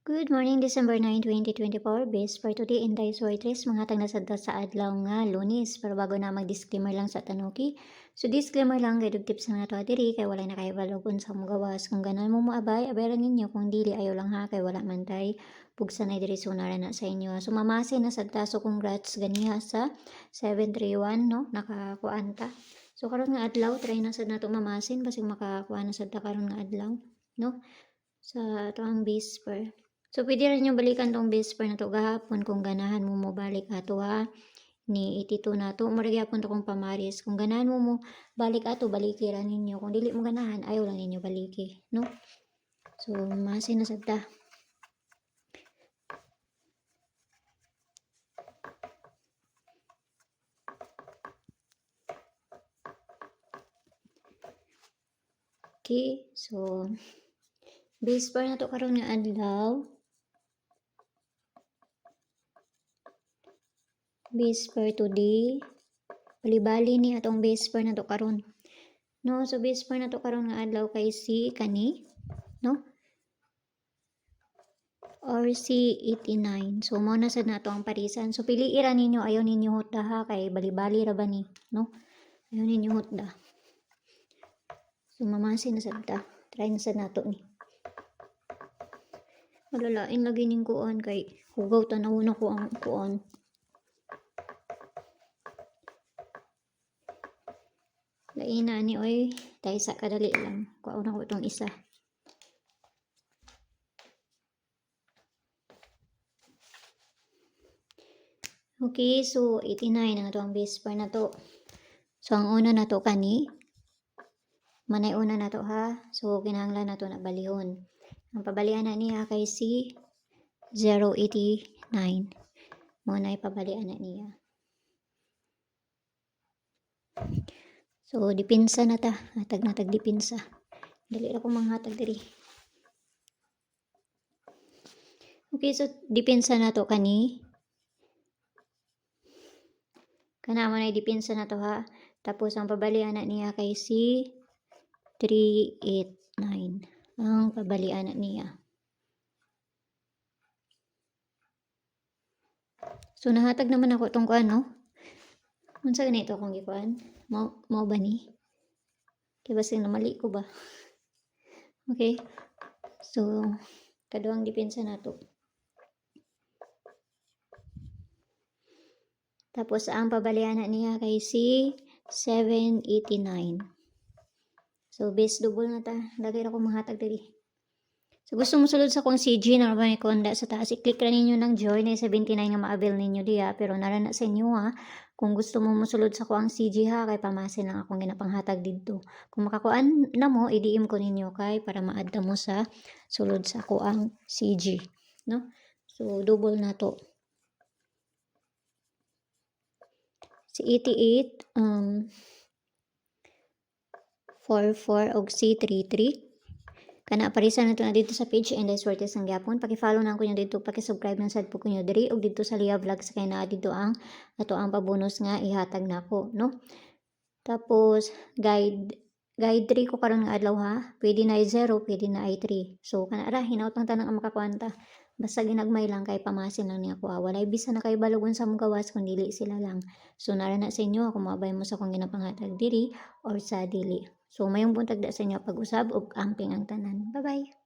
Good morning, December 9, 2024. Best for today in Dice Waitress. Mga tag nasada sa adlaw nga Lunes. Pero bago na mag-disclaimer lang sa tanuki. So disclaimer lang, kay tips na nato adiri kay wala na kayo balogon sa mga gawas. Kung ganan mo moabay, abayaran ninyo. Kung dili ayaw lang ha, kay wala man tay. Pugsa na diri sunara na sa inyo. So mamase na sa so congrats ganiha sa 731 no, nakakuanta. So karon nga adlaw, try na sad nato mamasin basig makakuha na sad ta karon nga adlaw, no? Sa atong bisper. So, pwede rin yung balikan tong bisper na to gahapon kung ganahan mo mo balik ato ha. Ni 82 na to. Maragapon to kung pamaris. Kung ganahan mo balik ato, baliki ra ninyo. Kung dili mo ganahan, ayaw lang ninyo baliki. No? So, masin na sad ta. Okay. So, bisper na to karon nga adlaw. Base per today. Bali-bali ni atong base per na to karon. No, so base per na to karon nga adlaw kay si kani, no? Or si 89. So mo na sad nato ang parisan. So pili ra ninyo, ayaw ninyo hutda ha kay bali-bali ra ba ni, no? Ayaw ninyo hutda. So mamasin na sad ta. Try na sad nato ni. Malalain lagi ning kuan kay hugaw tanaw na ko ang kuan. Laina ni oy, tay sa kadali lang. Kuha na ko itong isa. Okay, so 89 ang itong base par na to. So ang una na to kani. Manay una na to ha. So kinahanglan na to na balihon. Ang pabalian na niya kay si 089. Mo na ipabalian na niya. So dipinsa na ta. Hatag na tag dipinsa. Dali ako manghatag diri. Okay, so dipinsa na to kani. Kana mo na dipinsa na to ha. Tapos ang pabalian na niya kay si 389. Ang pabalian na niya. So nahatag naman ako tong kuan no. Unsa ganito akong gikuan? Mao ba ni? Kay basig na mali ko ba? Okay. So kaduang depensa nato. Tapos ang pabalian na niya kay si 789. So base double na ta. Lagi ra ko mahatag diri. So gusto mo sulod sa kong CG na may konda sa taas, i-click ra ninyo ng join na 79 nga ma-avail ninyo diya, pero narana sa inyo ha. Kung gusto mo musulod sa ko ang CG ha, kay pamasin lang akong ginapanghatag dito. Kung makakuan na mo, i-DM ko ninyo kay para ma-add mo sa sulod sa ko ang CG, no? So double na to. Si 88 44 og si 33. Kana parisan nato na dito sa page and Dice Waitress ang gyapon. Paki-follow na ko nyo dito, paki-subscribe na sad po ko nyo diri og dito sa Lia Vlogs kay naa dito ang ato ang pabonus nga ihatag nako, no? Tapos guide 3 ko karon nga adlaw ha. Pwede na ay 0, pwede na ay 3. So kana ra hinaut lang tanang ang makakuanta. Basta ginagmay lang kay pamasin lang niya ko. Walay bisa na kay balogon sa mga gawas kung dili sila lang. So nara na sa inyo ako mabay mo sa kung ginapanghatag diri or sa dili. So mayong buntag da sa inyo pag-usab og amping ang tanan. Bye-bye.